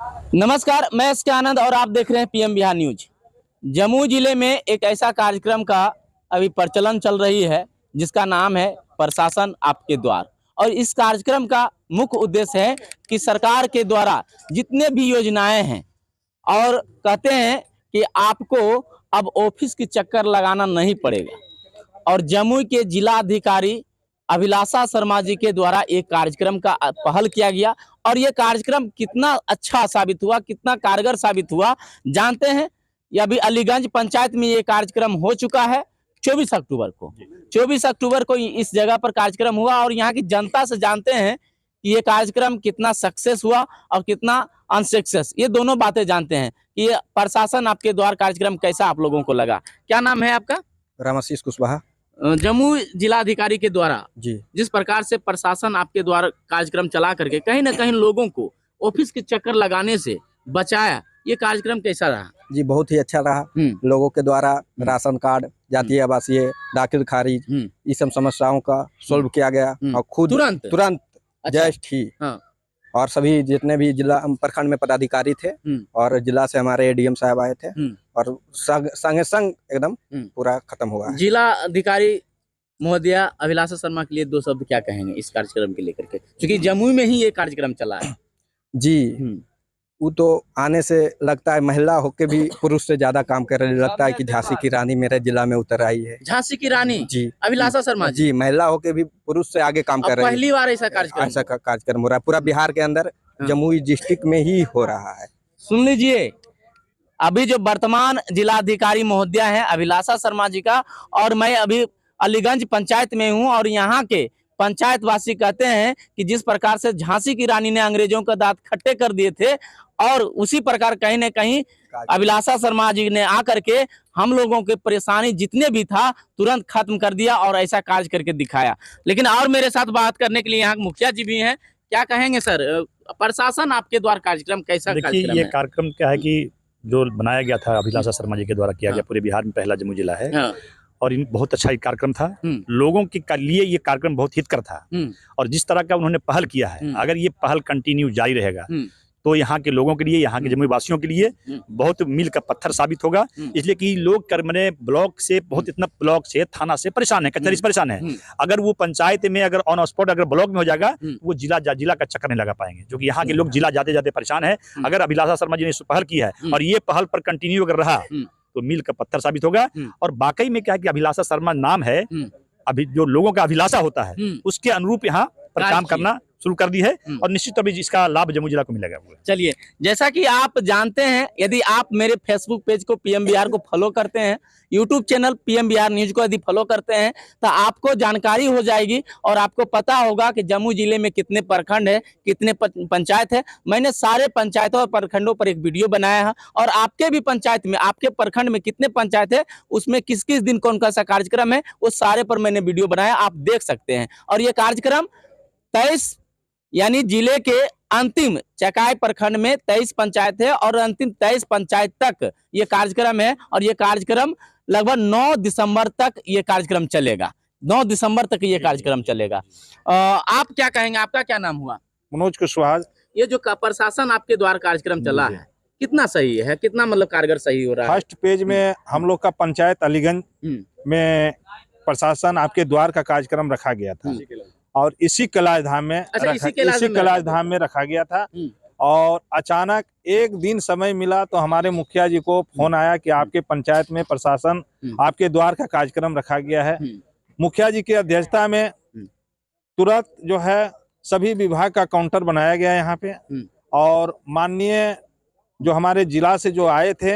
नमस्कार, मैं एस के आनंद और आप देख रहे हैं पीएम बिहार न्यूज। जमुई जिले में एक ऐसा कार्यक्रम का अभी प्रचलन चल रही है जिसका नाम है प्रशासन आपके द्वार। और इस कार्यक्रम का मुख्य उद्देश्य है कि सरकार के द्वारा जितने भी योजनाएं हैं और कहते हैं कि आपको अब ऑफिस की चक्कर लगाना नहीं पड़ेगा। और जमुई के जिला अधिकारी अभिलाषा शर्मा जी के द्वारा एक कार्यक्रम का पहल किया गया और ये कार्यक्रम कितना अच्छा साबित हुआ, कितना कारगर साबित हुआ जानते हैं। ये अभी अलीगंज पंचायत में ये कार्यक्रम हो चुका है 24 अक्टूबर को। 24 अक्टूबर को इस जगह पर कार्यक्रम हुआ और यहाँ की जनता से जानते हैं कि ये कार्यक्रम कितना सक्सेस हुआ और कितना अनसक्सेस, ये दोनों बातें जानते हैं कि ये प्रशासन आपके द्वार कार्यक्रम कैसा आप लोगों को लगा। क्या नाम है आपका? रामाशीष कुशवाहा। जमुई जिलाधिकारी के द्वारा जी जिस प्रकार से प्रशासन आपके द्वारा कार्यक्रम चला करके कहीं ना कहीं लोगों को ऑफिस के चक्कर लगाने से बचाया, ये कार्यक्रम कैसा रहा? जी बहुत ही अच्छा रहा। लोगों के द्वारा राशन कार्ड, जातीय आवासीय, दाखिल खारिज, इस सब समस्याओं का सोल्व किया गया और खुद तुरंत जस्ट ही। और सभी जितने भी जिला प्रखंड में पदाधिकारी थे और जिला से हमारे एडीएम साहब आए थे और संगे संग एकदम पूरा खत्म हुआ है। जिला अधिकारी महोदया अभिलाषा शर्मा के लिए दो शब्द क्या कहेंगे इस कार्यक्रम के लेकर के, क्योंकि जमुई में ही ये कार्यक्रम चला है? जी वो तो आने से लगता है महिला होके भी पुरुष से ज्यादा काम कर रही, लगता है कि झांसी की रानी मेरे जिला में उतर आई है। झांसी की रानी जी अभिलाषा शर्मा जी महिला होके भी पुरुष से आगे काम कर रही है। पहली बार ऐसा कार्यक्रम हो रहा है पूरा बिहार के अंदर, जमुई डिस्ट्रिक्ट में ही हो रहा है। सुन लीजिए, अभी जो वर्तमान जिलाधिकारी महोदया है अभिलाषा शर्मा जी का, और मैं अभी अलीगंज पंचायत में हूं और यहाँ के पंचायत वासी कहते हैं कि जिस प्रकार से झांसी की रानी ने अंग्रेजों का दांत खट्टे कर दिए थे और उसी प्रकार कहीं न कहीं अभिलाषा शर्मा जी ने आकर के हम लोगों के परेशानी जितने भी था तुरंत खत्म कर दिया और ऐसा कार्य करके दिखाया। लेकिन और मेरे साथ बात करने के लिए यहाँ मुखिया जी भी हैं। क्या कहेंगे सर, प्रशासन आपके द्वारा कार्यक्रम कैसा? देखिए ये कार्यक्रम क्या है कि जो बनाया गया था अभिलाषा शर्मा जी के द्वारा किया गया, पूरे बिहार में पहला जमुई जिला है और इन बहुत अच्छा ये कार्यक्रम था। लोगों के लिए ये कार्यक्रम बहुत हितकर था और जिस तरह का उन्होंने पहल किया है, अगर ये पहल कंटिन्यू जारी रहेगा तो यहाँ के लोगों के लिए, यहाँ के जमुई वासियों के लिए बहुत मील का पत्थर साबित होगा। इसलिए कि लोग कर्मने ब्लॉक से बहुत, इतना ब्लॉक से थाना से परेशान है, कचहरी से परेशान है। अगर वो पंचायत में अगर ऑन स्पॉट अगर ब्लॉक में हो जाएगा वो जिला का चक्कर नहीं लगा पाएंगे, जो कि यहाँ के लोग जिला जाते जाते परेशान है। अगर अभिलाषा शर्मा जी ने पहल की है और ये पहल पर कंटिन्यू अगर रहा तो मील का पत्थर साबित होगा। और वाकई में क्या है कि अभिलाषा शर्मा नाम है, अभी जो लोगों का अभिलाषा होता है उसके अनुरूप यहाँ पर काम करना शुरू कर दी है और निश्चित तौर पर इसका लाभ जमुई जिला को मिलेगा। चलिए, जैसा कि आप जानते हैं, यदि आप मेरे फेसबुक पेज को पीएम बिहार को फॉलो करते हैं, YouTube channel PM Bihar news को यदि फॉलो करते हैं तो आपको जानकारी हो जाएगी और आपको पता होगा कि जमुई जिले में कितने प्रखंड है, कितने पंचायत है। मैंने सारे पंचायतों और प्रखंडों पर एक वीडियो बनाया है और आपके भी पंचायत में, आपके प्रखंड में कितने पंचायत है, उसमें किस किस दिन कौन सा कार्यक्रम है, उस सारे पर मैंने वीडियो बनाया, आप देख सकते हैं। और ये कार्यक्रम 23 यानी जिले के अंतिम चकाई प्रखंड में 23 पंचायत है और अंतिम 23 पंचायत तक ये कार्यक्रम है और ये कार्यक्रम लगभग 9 दिसंबर तक ये कार्यक्रम चलेगा। 9 दिसंबर तक ये कार्यक्रम चलेगा। आप क्या कहेंगे, आपका क्या नाम हुआ? मनोज कुशवाहा। ये जो प्रशासन आपके द्वारा कार्यक्रम चला है कितना सही है, कितना मतलब कारगर सही हो रहा है? फर्स्ट पेज में हम लोग का पंचायत अलीगंज में प्रशासन आपके द्वार का कार्यक्रम रखा गया था और इसी कैलाश धाम में रखा गया था। और अचानक एक दिन समय मिला तो हमारे मुखिया जी को फोन आया कि आपके पंचायत में प्रशासन आपके द्वार का कार्यक्रम रखा गया है। मुखिया जी की अध्यक्षता में तुरंत जो है सभी विभाग का काउंटर बनाया गया यहाँ पे और माननीय जो हमारे जिला से जो आए थे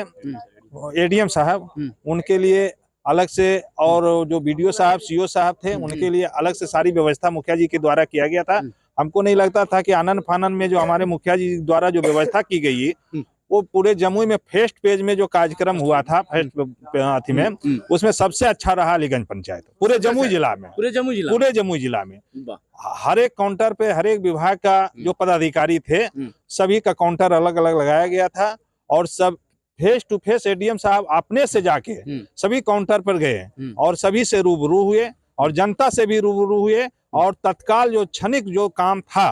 एडीएम साहब, उनके लिए अलग से, और जो बीडीओ साहब, सीओ साहब थे, उनके लिए अलग से सारी व्यवस्था मुखिया जी के द्वारा किया गया था। हमको नहीं लगता था कि आनंद फानन में जो हमारे मुखिया जी द्वारा जो व्यवस्था की गई वो पूरे जमुई में फर्स्ट पेज में जो कार्यक्रम हुआ था फर्स्ट में उसमें सबसे अच्छा रहा अलीगंज पंचायत पूरे जमुई जिला में। पूरे जमुई जिला में हर एक काउंटर पे हर एक विभाग का जो पदाधिकारी थे सभी का काउंटर अलग अलग लगाया गया था और सब फेस टू फेस एडीएम साहब अपने से जाके सभी काउंटर पर गए और सभी से रूबरू हुए और जनता से भी रूबरू हुए और तत्काल जो क्षणिक जो काम था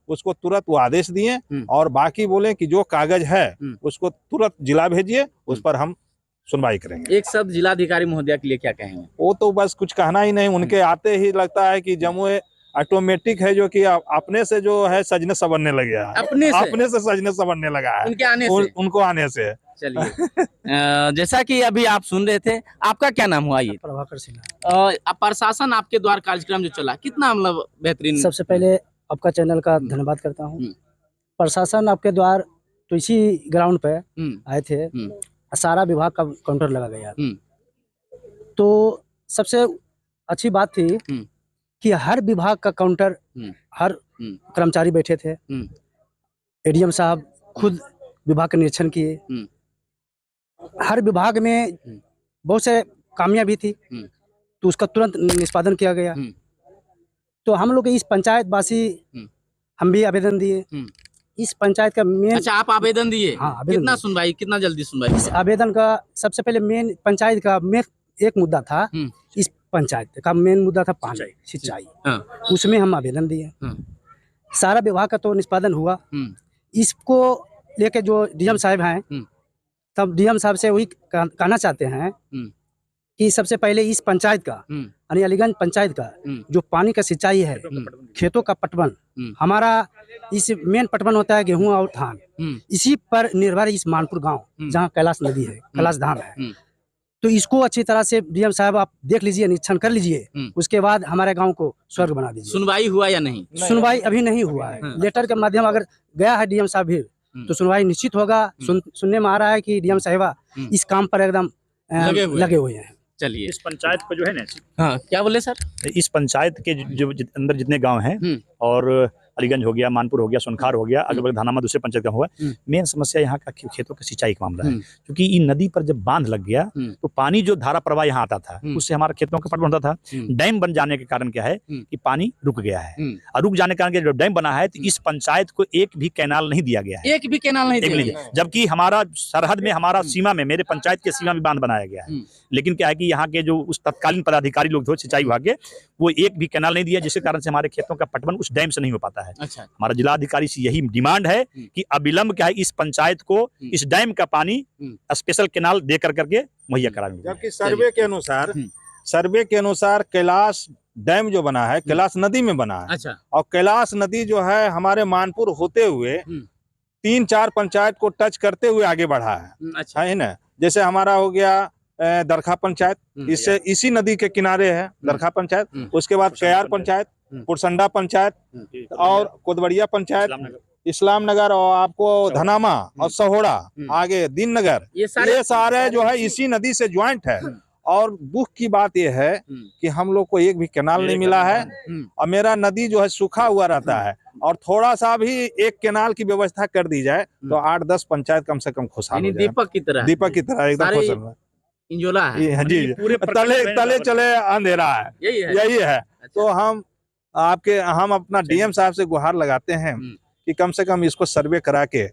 उसको तुरंत वो आदेश दिए और बाकी बोले कि जो कागज है उसको तुरंत जिला भेजिए, उस पर हम सुनवाई करेंगे। एक शब्द जिलाधिकारी महोदय के लिए क्या कहेंगे? वो तो बस कुछ कहना ही नहीं, उनके आते ही लगता है कि जमुई ऑटोमेटिक है, जो कि अपने से जो है सजने संवरने लगे हैं, अपने से सजने संवरने लगा है उनके आने से, उनको आने से। चलिए जैसा कि अभी आप सुन रहे थे, आपका क्या नाम हुआ? ये प्रभाकर सिन्हा। प्रशासन आपके द्वारा कार्यक्रम जो चला कितना मतलब बेहतरीन। सबसे पहले आपका चैनल का धन्यवाद करता हूँ। प्रशासन आपके द्वार तो इसी ग्राउंड पे आए थे, सारा विभाग का काउंटर लगा गया। तो सबसे अच्छी बात थी कि हर विभाग का काउंटर, हर कर्मचारी बैठे थे। एडीएम साहब खुद विभाग का निरीक्षण किए। हर विभाग में बहुत से खामियां भी थी, तो उसका तुरंत निष्पादन किया गया। तो हम लोग इस पंचायत वासी हम भी आवेदन दिए। इस पंचायत का मेन। अच्छा, आप आवेदन दिए? हाँ, कितना सुनवाई, कितना जल्दी सुनवाई? इस आवेदन का सबसे पहले मेन पंचायत का मेन एक मुद्दा था। इस पंचायत का मेन मुद्दा था पानी, सिंचाई। उसमें हम आवेदन दिए। सारा विभाग का तो निष्पादन हुआ। इसको लेके जो डीएम साहब हैं, तब डीएम साहब से वही कहना चाहते हैं कि सबसे पहले इस पंचायत का, यानी अलीगंज पंचायत का जो पानी का सिंचाई है, खेतों का पटवन, हमारा इस मेन पटवन होता है गेहूं और धान, इसी पर निर्भर इस मानपुर गांव जहां कैलाश नदी है, कैलाश धाम है। तो इसको अच्छी तरह से डीएम साहब आप देख लीजिए, निरीक्षण कर लीजिए, उसके बाद हमारे गांव को स्वर्ग बना दीजिए। सुनवाई हुआ या नहीं? सुनवाई अभी नहीं हुआ है। लेटर के माध्यम अगर गया है डीएम साहब भी, तो सुनवाई निश्चित होगा। सुनने में आ रहा है कि डीएम साहिबा इस काम पर एकदम लगे हुए हैं। चलिए, इस पंचायत को जो है ना, हाँ क्या बोले सर? इस पंचायत के जो अंदर जितने गांव हैं, और अलीगंज हो गया, मानपुर हो गया, सुनखार हो गया, अगल बगल धानामा दूसरे पंचायत का हुआ, मेन समस्या यहाँ का खेतों का सिंचाई का मामला है। क्योंकि ये नदी पर जब बांध लग गया तो पानी जो धारा प्रवाह यहाँ आता था, उससे हमारे खेतों का पटवन होता था। डैम बन जाने के कारण क्या है कि पानी रुक गया है, और रुक जाने के कारण जो डैम बना है, तो इस पंचायत को एक भी कैनाल नहीं दिया गया है। एक भी कैनाल नहीं दिया गया, जबकि हमारा सरहद में, हमारा सीमा में, मेरे पंचायत के सीमा में बांध बनाया गया है। लेकिन क्या है कि यहाँ के जो उस तत्कालीन पदाधिकारी लोग थे सिंचाई विभाग के, वो एक भी कैनाल नहीं दिया, जिसके कारण से हमारे खेतों का पटवन उस डैम से नहीं हो पाता है। अच्छा, हमारा जिलाधिकारी से यही डिमांड है कि अविलंब क्या है इस पंचायत को इस डैम का पानी स्पेशल कैनाल दे करके मुहैया कराएंगे। जबकि सर्वे के अनुसार कैलाश डैम जो बना है कैलाश नदी में बना है। अच्छा, और कैलाश नदी जो है हमारे मानपुर होते हुए 3-4 पंचायत को टच करते हुए आगे बढ़ा है। अच्छा है ना, जैसे हमारा हो गया दरखा पंचायत, इससे इसी नदी के किनारे है दरखा पंचायत। उसके बाद कयार पंचायत, पुरसंडा पंचायत और कोदबड़िया पंचायत, इस्लाम नगर, और आपको धनामा और सहोड़ा, आगे दीन नगर, ये सारे जो है इसी नदी से ज्वाइंट है। और दुख की बात यह है कि हम लोग को एक भी कैनाल नहीं मिला है, और मेरा नदी जो है सूखा हुआ रहता है। और थोड़ा सा भी एक कैनाल की व्यवस्था कर दी जाए तो 8-10 पंचायत कम से कम खुशहाल हो जाए। दीपक की तरह एकदम खुशहाल इंजोला है जी, तले चले अंधेरा है, यही है। तो हम अपना डीएम साहब से गुहार लगाते हैं कि कम से कम इसको सर्वे करा के,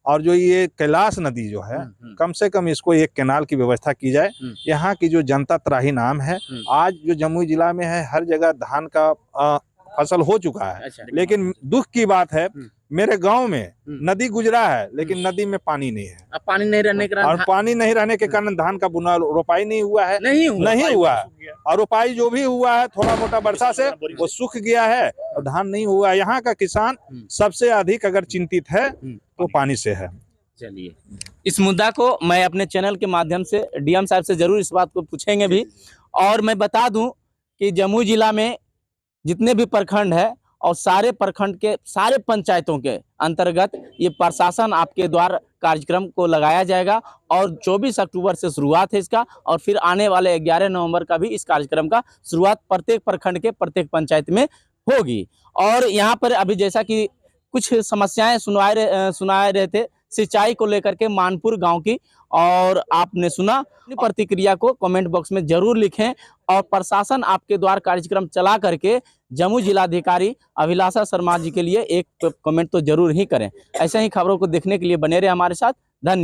और जो ये कैलाश नदी जो है, कम से कम इसको एक कैनाल की व्यवस्था की जाए। यहाँ की जो जनता त्राही नाम है, आज जो जमुई जिला में है, हर जगह धान का फसल हो चुका है। लेकिन दुख की बात है, मेरे गांव में नदी गुजरा है, लेकिन नदी में पानी नहीं है। अब पानी नहीं रहने के कारण, और पानी नहीं रहने के कारण धान का बुना रोपाई नहीं हुआ है, नहीं हुआ है। और रोपाई जो भी हुआ है थोड़ा मोटा वर्षा से वो सूख गया है, और धान नहीं हुआ है। यहाँ का किसान सबसे अधिक अगर चिंतित है तो पानी से है। चलिए, इस मुद्दा को मैं अपने चैनल के माध्यम से डीएम साहब से जरूर इस बात को पूछेंगे भी। और मैं बता दूं कि जमुई जिला में जितने भी प्रखंड है, और सारे प्रखंड के सारे पंचायतों के अंतर्गत ये प्रशासन आपके द्वारा कार्यक्रम को लगाया जाएगा। और 24 अक्टूबर से शुरुआत है इसका, और फिर आने वाले 11 नवंबर का भी इस कार्यक्रम का शुरुआत प्रत्येक प्रखंड के प्रत्येक पंचायत में होगी। और यहाँ पर अभी जैसा कि कुछ समस्याएं सुनाए रहे थे सिंचाई को लेकर के मानपुर गांव की, और आपने सुना। अपनी प्रतिक्रिया को कमेंट बॉक्स में जरूर लिखें, और प्रशासन आपके द्वारा कार्यक्रम चला करके जमुई जिलाधिकारी अभिलाषा शर्मा जी के लिए एक कमेंट तो जरूर ही करें। ऐसे ही खबरों को देखने के लिए बने रहे हमारे साथ। धन्यवाद।